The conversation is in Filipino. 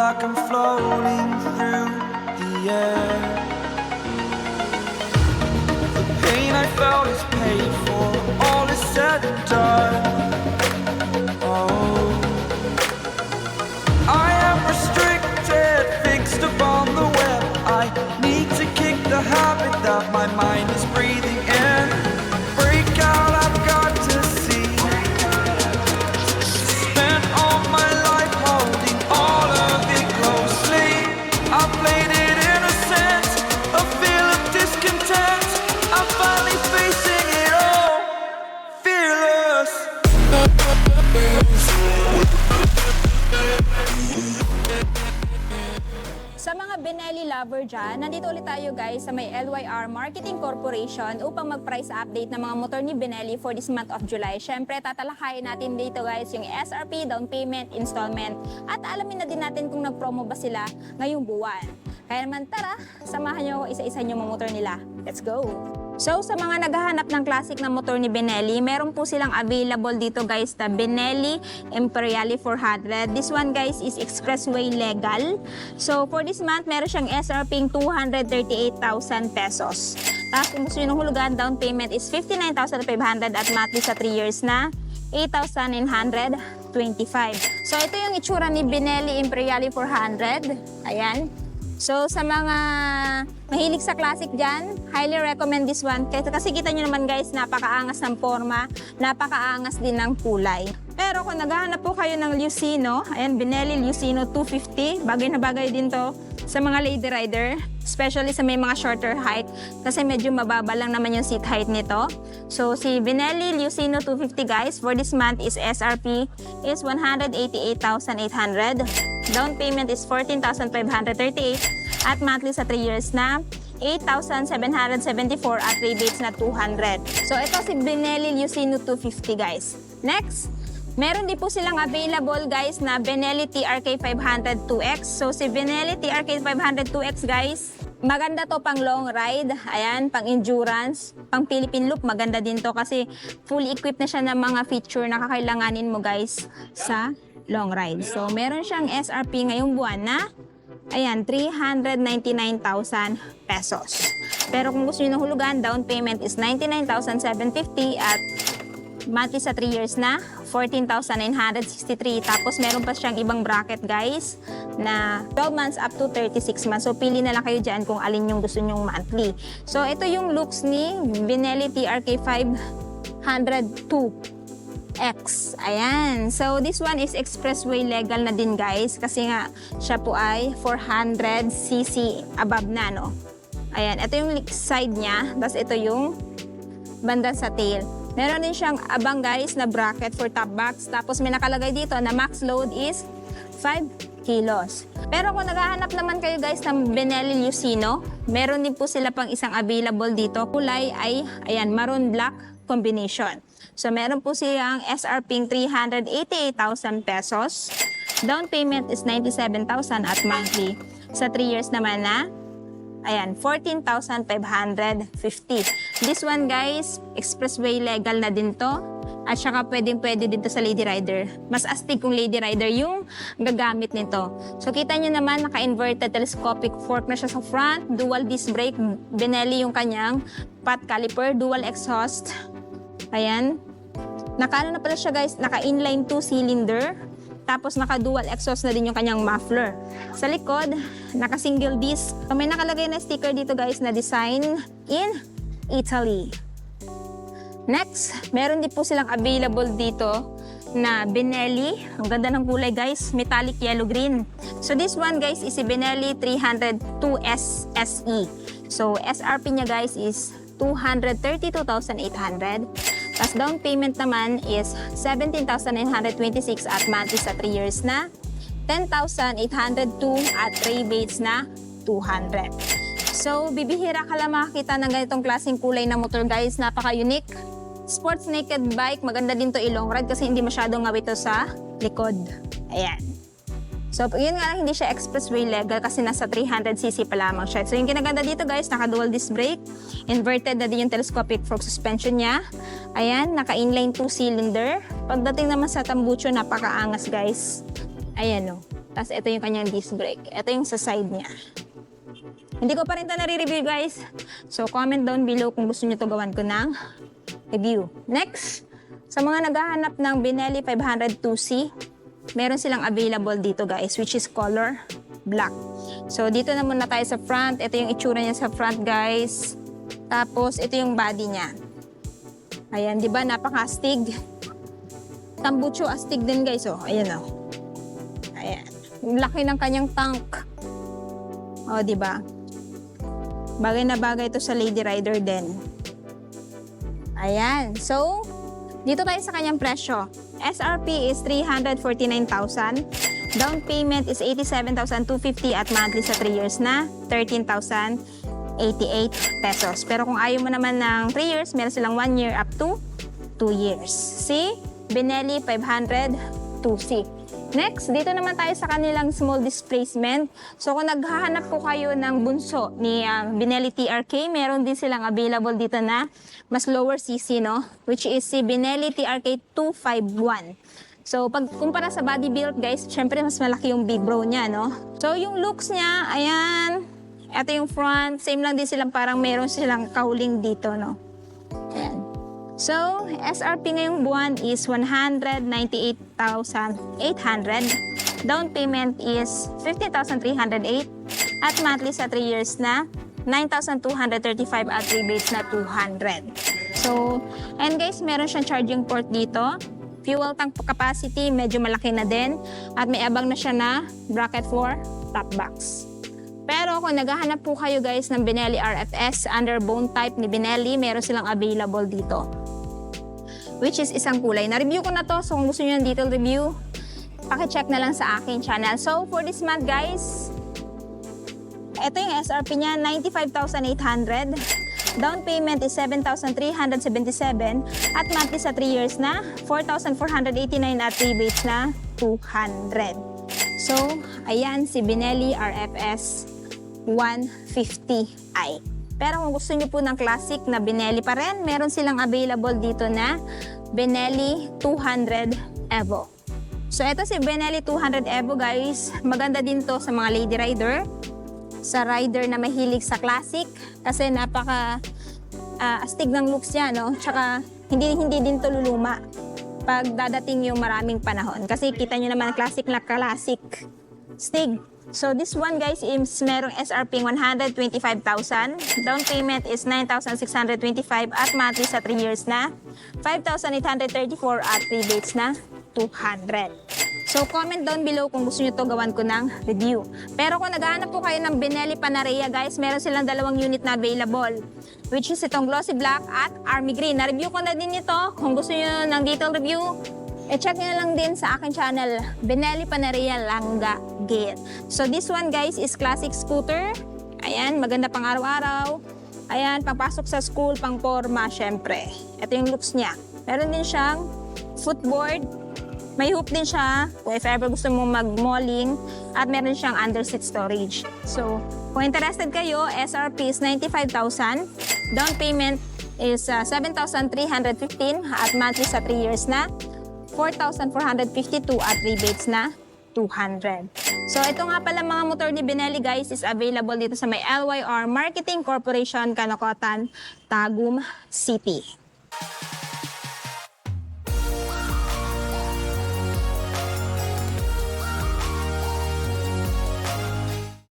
like I'm floating through the air. The pain I felt is paid for, all is said and done. Oh, I am restricted, fixed upon the web. I need to kick the habit that my mind is breathing in. Break out, I've got to see. Spent all my life holding all of it closely. I played it innocent, a feel of discontent. I'm finally facing it all, fearless. Sa mga Benelli lover dyan, nandito ulit tayo guys sa may LYR Marketing Corporation upang mag-price update ng mga motor ni Benelli for this month of July. Siyempre, tatalakayin natin dito guys yung SRP, down payment, installment, at alamin na din natin kung nag-promo ba sila ngayong buwan. Kaya naman tara, samahan nyo ako isa-isa yung mga motor nila. Let's go! So, sa mga naghahanap ng classic na motor ni Benelli, meron po silang available dito guys na Benelli Imperiale 400. This one guys is expressway legal. So, for this month, meron siyang SRP 238,000 pesos. Tapos, kung gusto nyo ng hulugan, down payment is 59,500 at monthly sa 3 years na 8,925. So, ito yung itsura ni Benelli Imperiale 400. Ayan. So, sa mga mahilig sa classic dyan, highly recommend this one. Kasi kita nyo naman guys, napakaangas ng forma, napakaangas din ng kulay. Pero kung naghahanap po kayo ng Lucino, ayan, Benelli Lucino 250, bagay na bagay din to sa mga lady rider, especially sa may mga shorter height, kasi medyo mababa lang naman yung seat height nito. So, si Benelli Lucino 250 guys, for this month is SRP is 188,800. Down payment is 14,538 at monthly sa 3 years na 8,774 at rebates na 200. So, ito si Benelli Lucino 250 guys. Next, meron din po silang available guys na Benelli TRK 500 2X. So, si Benelli TRK 500 2X guys, maganda to pang long ride. Ayan, pang endurance, pang Philippine loop. Maganda din to kasi fully equipped na siya ng mga feature na kakailanganin mo guys sa long ride. So, meron siyang SRP ngayong buwan na, ayan, 399,000 pesos. Pero kung gusto nyo ng hulugan, down payment is 99,750 at monthly sa 3 years na 14,963. Tapos meron pa siyang ibang bracket guys na 12 months up to 36 months. So pili na lang kayo dyan kung alin yung gusto nyong monthly. So ito yung looks ni Benelli TRK 500 2X. Ayan. So this one is expressway legal na din guys kasi nga siya po ay 400cc above na, no? Ayan. Ito yung side niya. Tapos ito yung banda sa tail. Meron din siyang abang guys na bracket for top box. Tapos may nakalagay dito na max load is 5 kilos. Pero kung naghahanap naman kayo guys ng Benelli Lucino, meron din po sila pang isang available dito. Kulay ay, ayan, maroon black combination. So meron po silang SRP 388,000 pesos. Down payment is 97,000 at monthly. Sa 3 years naman na, ayan, 14,550. This one guys, expressway legal na din to. At saka pwede dito sa lady rider. Mas astig kung lady rider yung gagamit nito. So kita nyo naman, naka-inverted telescopic fork na siya sa front. Dual disc brake, Benelli yung kanyang pot caliper, dual exhaust. Ayan. Naka-ano na pala siya guys, naka-inline 2-cylinder. Tapos naka-dual exhaust na din yung kanyang muffler. Sa likod, naka-single disc. So, may nakalagay na sticker dito guys na design in Italy. Next, meron din po silang available dito na Benelli. Ang ganda ng kulay guys, metallic yellow-green. So this one guys is si Benelli 302S SE. So SRP niya guys is 232,800. Tapos down payment naman is 17,926 at monthly sa 3 years na 10,802 at rebates na 200. So, bibihira ka lang makakita ng ganitong klaseng kulay na motor guys. Napaka-unique. Sports naked bike. Maganda din to i-long ride kasi hindi masyadong ngawit to sa likod. Ayan. So, yun nga lang, hindi siya expressway legal kasi nasa 300cc pa lamang siya. So, yung kinaganda dito guys, naka-dual disc brake. Inverted na din yung telescopic fork suspension niya. Ayan, naka-inline 2-cylinder. Pagdating naman sa tambucho, napakaangas guys. Ayan o. Tapos ito yung kanyang disc brake. Ito yung sa side niya. Hindi ko pa rin ito nare-review guys. So comment down below kung gusto nyo to gawan ko ng review. Next, sa mga naghahanap ng Benelli 502C, meron silang available dito guys, which is color black. So dito na muna tayo sa front. Ito yung itsura niya sa front guys. Tapos ito yung body niya. Ayan, di ba? Napaka-astig. Tambucho astig din guys, oh. Ayan, oh. Ayan. Laki ng kanyang tank. Oh, di ba? Bagay na bagay ito sa Lady Rider din. Ayan. So, dito tayo sa kanyang presyo. SRP is 349,000. Down payment is 87,250 at monthly sa 3 years na 13,088 pesos. Pero kung ayaw mo naman ng 3 years, meron silang 1 year up to 2 years. See? Benelli 502C. Next, dito naman tayo sa kanilang small displacement. So kung naghahanap po kayo ng bunso ni Benelli TRK, meron din silang available dito na mas lower CC, no? Which is si Benelli TRK 251. So pag kumpara sa body build guys, syempre mas malaki yung big bro niya, no? So yung looks niya, ayan. Ito yung front, same lang din silang parang meron silang kahuling dito, no? Ayan. So, SRP ngayong buwan is 198,800. Down payment is 15,308. At monthly sa 3 years na 9,235 at rebates na 200. So, and guys, meron siyang charging port dito. Fuel tank capacity, medyo malaki na din. At may abang na siya na bracket for top box. Pero kung naghahanap po kayo guys ng Benelli RFS under bone type ni Benelli, meron silang available dito. Which is isang kulay. Na-review ko na to, so kung gusto nyo ng detailed review, pakicheck na lang sa aking channel. So for this month guys, ito yung SRP niya, 95,800. Down payment is 7,377 at monthly sa 3 years na 4,489 at rebates na 200. So, ayan si Benelli RFS 150i. Pero kung gusto niyo po ng classic na Benelli pa rin, meron silang available dito na Benelli 200 Evo. So ito si Benelli 200 Evo guys, maganda din to sa mga lady rider, sa rider na mahilig sa classic kasi napaka astig ng looks niya, no? Tsaka hindi din to luluma pag dadating yung maraming panahon. Kasi kita nyo naman classic na classic stig. So this one guys is merong SRP 125,000. Down payment is 9,625 at monthly sa 3 years na 5,834 at rebates na 200. So comment down below kung gusto nyo to gawan ko ng review. Pero kung naghahanap po kayo ng Benelli Panarea guys, meron silang 2 unit na available. Which is itong glossy black at army green. Na-review ko na din ito. Kung gusto nyo ng detailed review, check nyo lang din sa aking channel, Benelli Panarea Langga Gail. So this one guys is classic scooter. Ayan, maganda pang araw-araw. Ayan, pangpasok sa school, pang forma, syempre. Ito yung looks niya. Meron din siyang footboard. May hoop din siya kung if ever gusto mong mag-malling. At meron siyang under-seat storage. So, kung interested kayo, SRP is 95,000. Down payment is 7,315 at monthly sa 3 years na 4,452 at rebates na 200. So ito nga pala mga motor ni Benelli guys is available dito sa may LYR Marketing Corporation, Kanokotan, Tagum City.